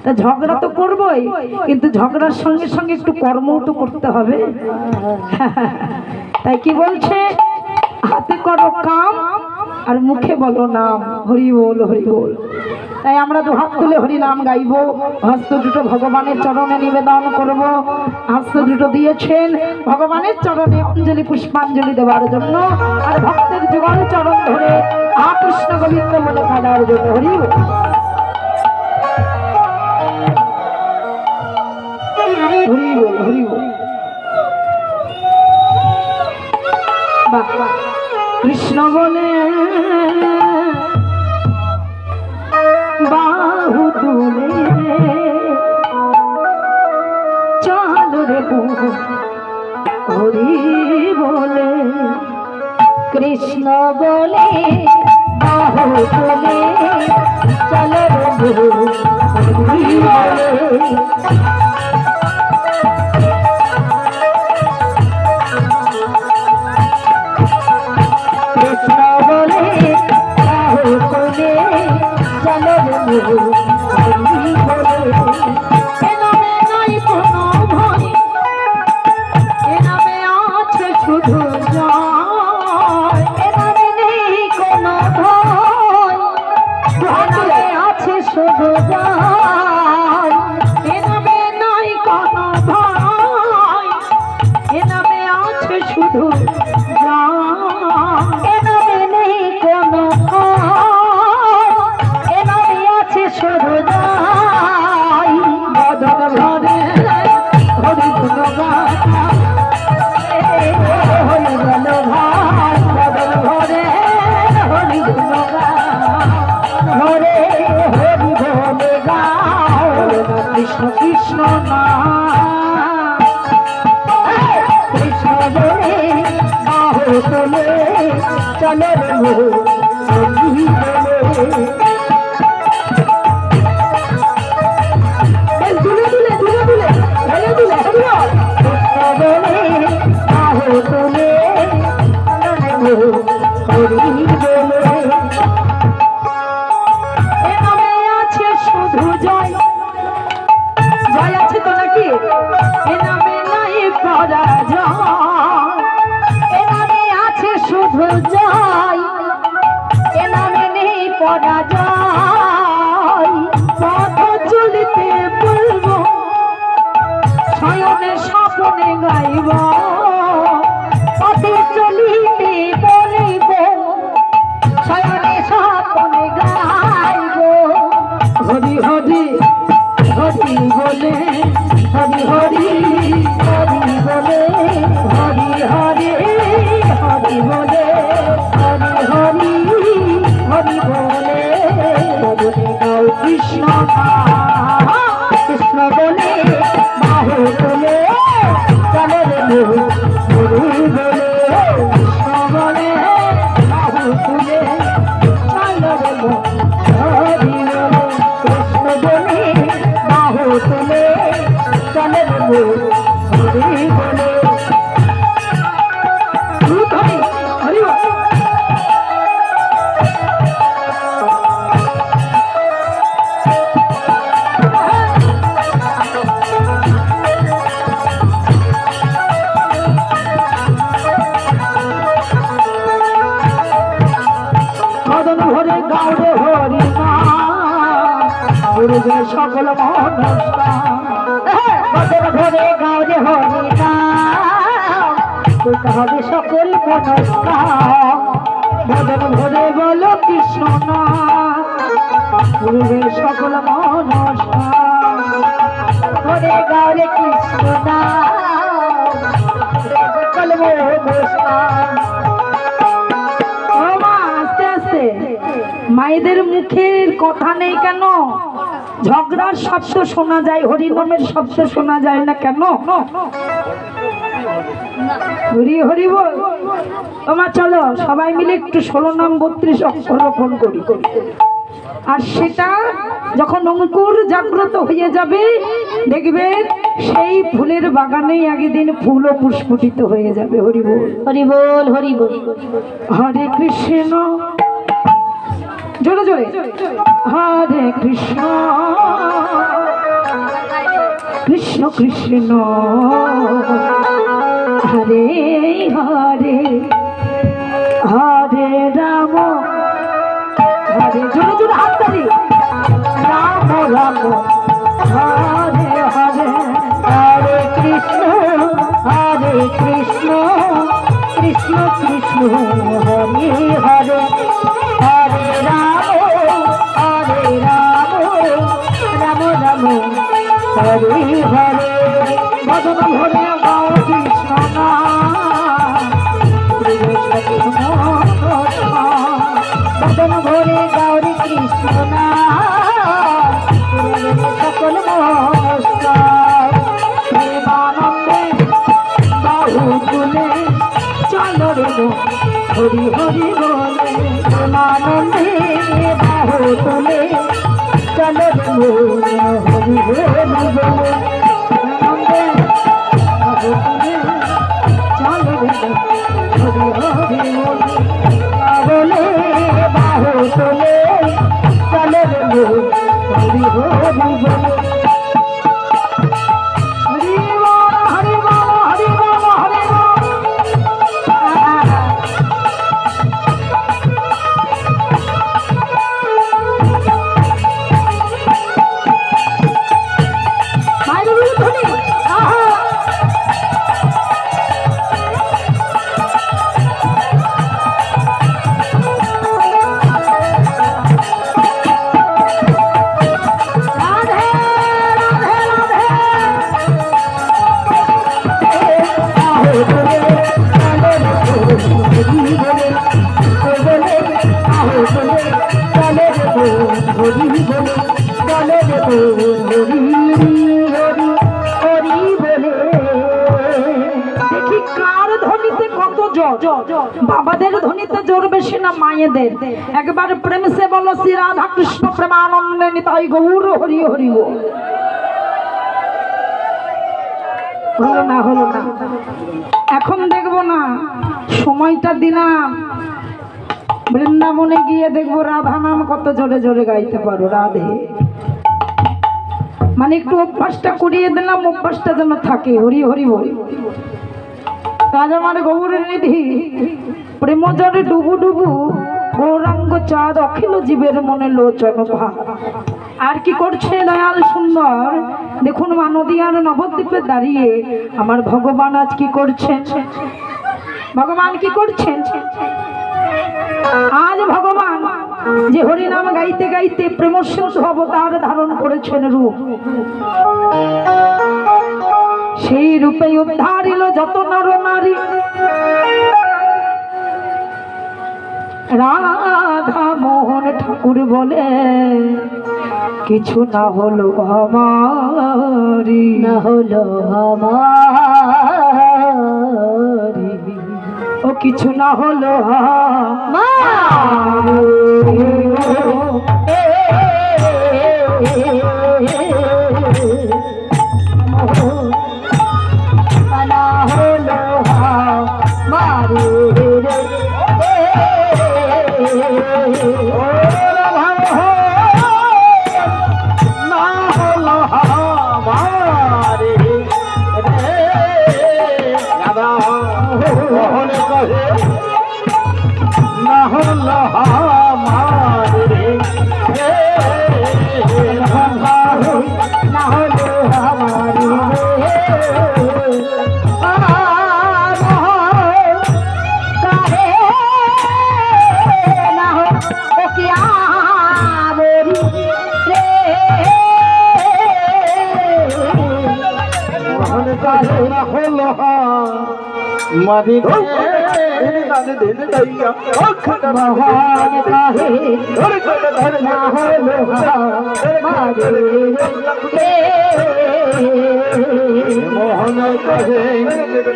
তা ঝগড়া তো করবোই, কিন্তু ঝগড়ার সঙ্গে সঙ্গে একটু কর্মও তো করতে হবে। তাই কি বলছে? হাতে করো কাম আর মুখে বলো নাম। হরি বল, হরি বল। তাই আমরা দুহাত তুলে হরি নাম গাইবো, হস্ত দুটো ভগবানের চরণে নিবেদন করব। হস্ত দুটো দিয়েছেন ভগবানের চরণে অঞ্জলি পুষ্পাঞ্জলি দেওয়ার জন্য, আর ভক্তের যুগল চরণ ধরে আ কৃষ্ণ গোবিন্দ বলে কাঁদার জন্য। হরি বল, হরি বল, হরি বল। বাহ, কৃষ্ণ বলে বাহু তুলে চল রে হরি বলে। কৃষ্ণ বলে বাহু তুলে চল রে হরি বলে। কৃষ্ণ বলে বাহু তুলে তোলে চলো রে মোর হরি বলে এ নামে নাই কোনো ভয়, এ নামে আছে শুধু জয়। এ নামে নেই কোনো ভয় এ নামে আছে শুধু জয় এ নামে নাই কোনো ভয়, এ নামে আছে শুধু জয়। এ নামে নেই কোনো ভয় এ নামে আছে শুধু জয় বদন ভরে হরি গুণ গাথা, হরি বল ভাই বদন ভরে হরি গুণ গাথা। হরে হরি বলে গাও কৃষ্ণ কৃষ্ণ নাম, কৃষ্ণ বলে বাহু তোলে চলো রে মোর হরি বলে এই দুলে দুলে দুলে দুলে দুলে দুলে হরি বল। কৃষ্ণ বলে বাহু তোলে চলো রে মোর হরি বলে এ নামে আছে শুধু জয়, জয় আছে তো নাকি? এ নামে নাই পরাজয়, এ নামে আছে শুধু জয় এ নামে নেই পরাজয় পথ চলিতে বলবো, শয়নে স্বপনে গাইব। পথে চলিতে বলিব শয়নে স্বপনে গাইব হরি হরি হরি বলে, হরি হরি হরি বলে হরি হরি হরি বলে, হরি হরি হরি বলে বলে গাও কৃষ্ণ নাম। কৃষ্ণ বলে বাহু তোলে চলো রে মোর হরি বলে কৃষ্ণ বলে বাহু তুলে চলো রে মোর হরি বলে কৃষ্ণ বলে বাহু তোলে চলো রে মোর হরি বলে দ্রুত হরি হরি বল। মদন ভরে গাওরে হরি নাম, গুরুবে সকল মনস্কাম। বদন ধরে গাওরে হরি নাম করতে হবে সকল মনস্কাম মদন ভরে বলো কৃষ্ণ নাম, গুরুবে সকল মনস্কাম। ধরে গাওরে কৃষ্ণ নাম সকল মনস্কাম ও মা, আস্তে আস্তে। মায়েদের মুখের কথা নেই কেন? ঝগড়ার শব্দ শোনা যায়, হরিনামের শব্দ শোনা যায় না কেন? হরি হরি বল। তোমার চলো সবাই মিলে একটু 16 নাম 32 অক্ষর রোপণ করি। আর সেটা যখন অঙ্কুর জাগ্রত হয়ে যাবে, দেখবেন সেই ফুলের বাগানেই একদিন ফুলও পুষ্পিত হয়ে যাবে। হরি বল। হরি বল হরি বল হরে কৃষ্ণ, জোরে জোরে, হরে কৃষ্ণ কৃষ্ণ কৃষ্ণ হরে হরে, হরে রাম হরে, জোরে জোরে হাত তালি, রাম রাম হরে হরে, হরে কৃষ্ণ কৃষ্ণ কৃষ্ণ হরে হরে হরে রাম রাম রাম হরে হরে মদন ভরে গাও কৃষ্ণ নাম, মদন ভরে গৌরী কৃষ্ণ নাম সকল নমস্কার প্রেমানন্দে বাহু তুলে চলো রে মো হরি হরি বলে। প্রেমানন্দে বাহু তোলে চলো রে মোর হরি হরি বলে আনন্দে বাহু তুলে চলো রে মো হরি হরি বলে। বলে বাহু তোলে চলে রে হরি হরি বলে হরি বল হরি বল হরি বল হরি বল। মায়ের ধ্বনি আহা রাধে রাধে রাধে আহো বলে চলে রে হরি বলে আহো বলে চলে রে হরি বলে চলে রে হরি হরি হরি বলে দেখি কার ধ্বনিতে কত জোর। বাবাদের ধ্বনিতে জোর বেশি না মায়েদের? একবার প্রেম সে বলো শ্রী রাধা কৃষ্ণ প্রেমানন্দে নিতাই গৌর হরি হরি বল। হলো না হলো না, এখন দেখবো না, সময়টা দিলাম। বৃন্দাবনে গিয়ে দেখবো রাধা নাম কত জোরে জোরে গাইতে পারো। রাধে মানে একটু অভ্যাসটা করিয়ে দিলাম, অভ্যাসটা যেন থাকে। হরি হরি বল। রাজা মানে গৌরের নিধি প্রেমজরে ডুবু ডুবু গৌরাঙ্গ চাঁদ অখিল জীবের মনে লোচন ভা। আর কি করছে দয়াল সুন্দর? দেখুন মা নদীয়ার নবদ্বীপে দাঁড়িয়ে আমার ভগবান আজ কি করছেন। ভগবান কি করছেন? আজ ভগবান যে হরিনাম গাইতে গাইতে প্রেম সিন্ধু অবতার ধারণ করেছেন রূপ, সেই রূপে উদ্ধারিল যত নর নারী। রাধা মোহন ঠাকুর বলে কিছু না হলো আমারি, না হলো আমারি ও কিছু না হলো না হলো মারে মারি মোহন কহে মোহন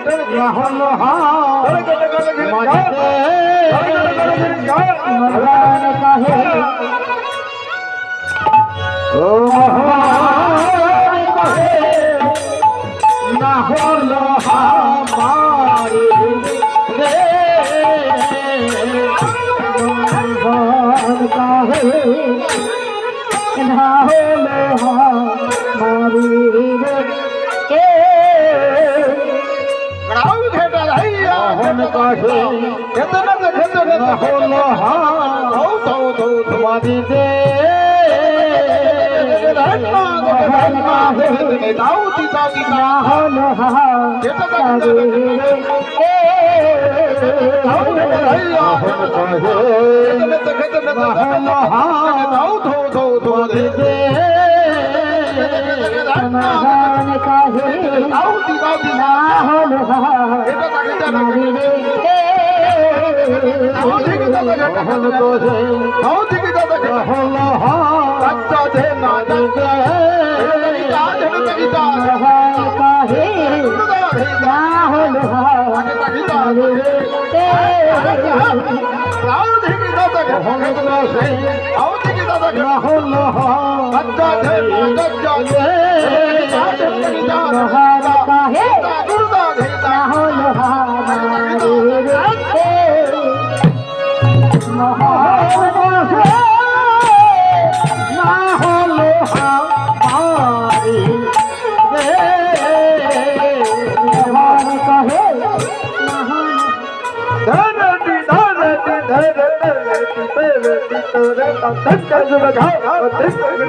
ও না হলো হামারে রে ভগবান কাহে না হলো হামারে কে মোহন কহে না হলো তোমারি দে না হলো ভগবান কাহে না হলো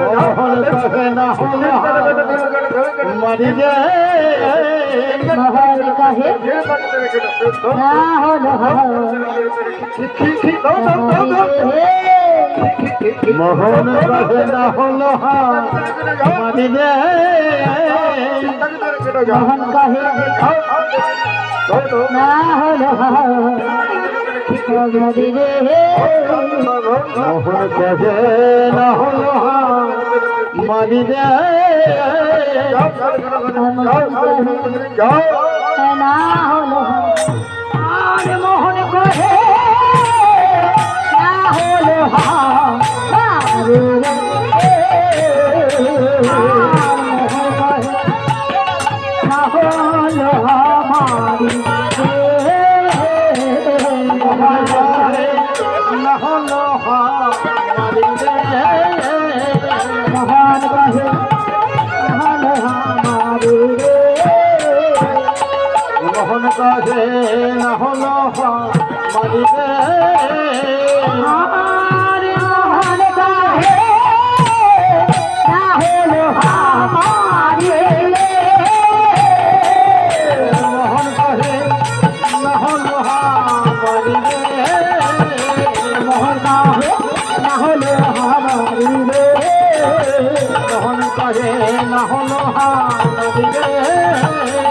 মোহন কহে না হলো মারি রে মোহন কহে না হলো মোহন কহে না হলো মারি রে মোহন কহে না হলো মরি রে মোহন কহে না হলো মারি রে না হলো আরে মোহন কহে না হলো মারি রে না হলো মারি রে না হলো মারি রে মোহন কহে হলো মারি রে মোহন কহে না হলো মারি রে আরে মোহন কহে না হলো মারি রে মোহন কহে না হলো মারি রে মোহন কহে না হলো মারি রে মোহন কহে না হলো মারি রে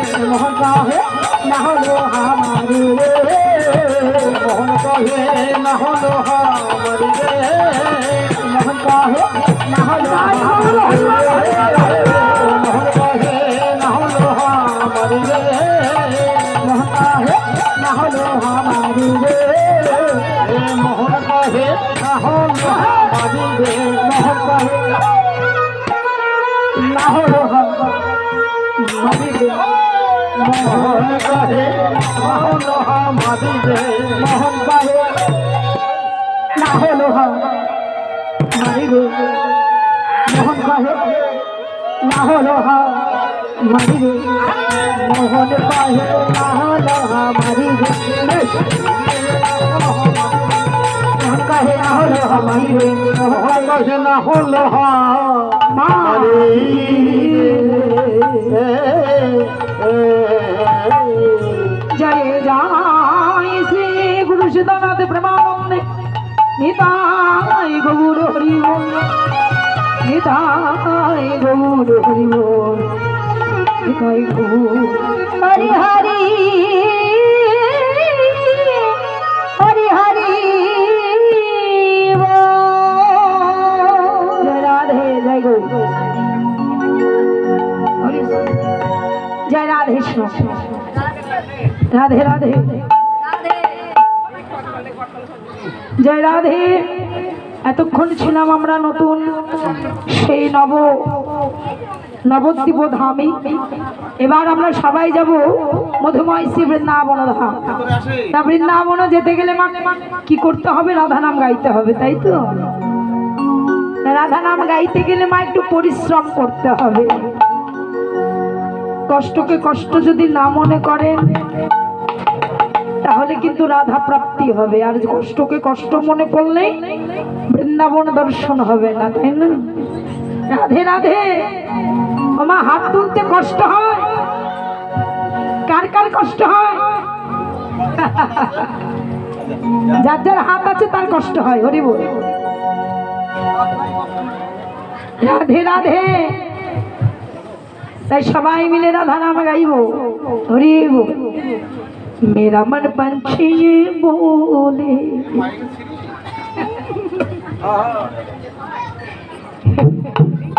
মোহন কহে না হলো মারি রে মোহন কহে না হলো মারি রে মোহন কহে না হলো মোহন কহে না হলো মারি রে মোহন কহে না হলো মারি রে মোহন কহে না হলো মারি রে মোহন কহে না হলো মারি রে মোহন কহে না হলো মারি রে মোহন কহে না হলো মারি রে মোহন কহে না হলো মারি রে মোহন কহে না হলো মারি রে মোহন কহে না হলো মারি রে মোহন কহে না হলো মারি রে জয় জয় শ্রী গুরু সিদ্ধানাথ প্রেমানন্দে নিতাই গৌর হরি বল নিতাই গৌর হরি বল নিতাই গৌর হরি হরি হরি হরি জয় রাধে জয় গৌর হরি জয় রাধে কৃষ্ণ রাধে রাধে জয় রাধে। এতক্ষণ ছিলাম আমরা নতুন সেই নবদ্বীপ ধামে। এবার আমরা সবাই যাব মধুময় শ্রী বৃন্দাবন ধাম। তা বৃন্দাবনে যেতে গেলে কি করতে হবে? রাধা নাম গাইতে হবে, তাই তো? রাধা নাম গাইতে গেলে মা একটু পরিশ্রম করতে হবে। কষ্টকে কষ্ট যদি না মনে করেন তাহলে কিন্তু রাধা প্রাপ্তি হবে, আর কষ্টকে কষ্ট মনে করলে বৃন্দাবন দর্শন হবে না, তাই না? রাধে রাধে। আমার হাত তুলতে কষ্ট হয়, কার কার কষ্ট হয়? যার যার হাত আছে তার কষ্ট হয়। হরি বল। রাধে রাধে। তাই সবাই মিলে রাধা নাম গাইব। হরি বল। मेरा मन पंछी ये बोले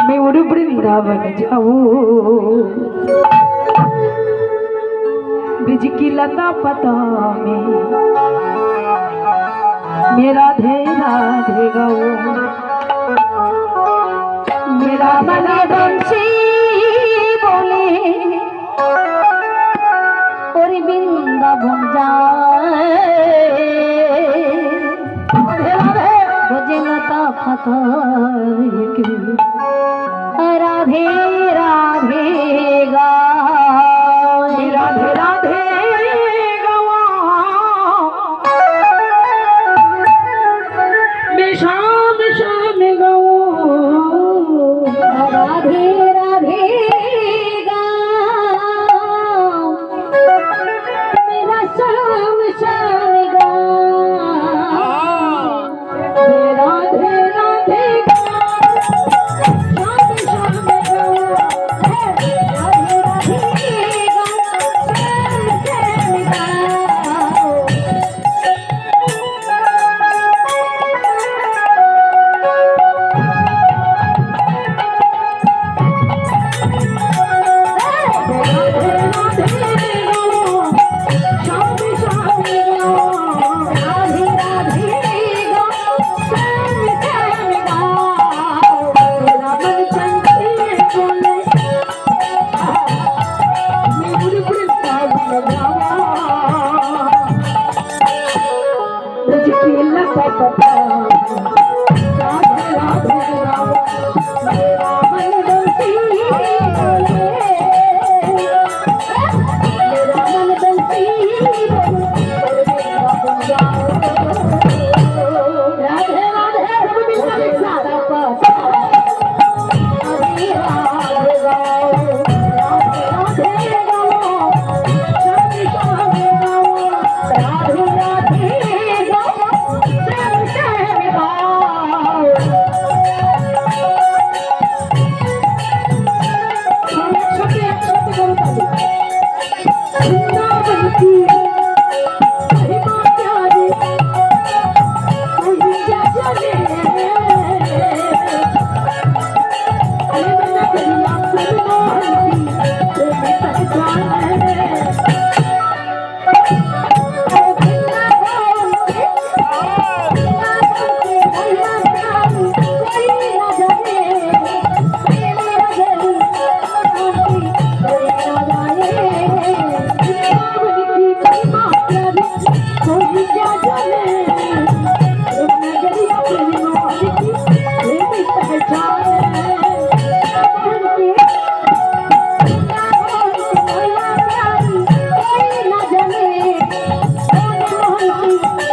मैं उड़ वृंदावन जाऊं, ब्रिज की लता पता में मेरा धेरा गाऊं। मेरा मन पंछी बोले और वृंदावन जाए, मुझे लता फता के राधे राधे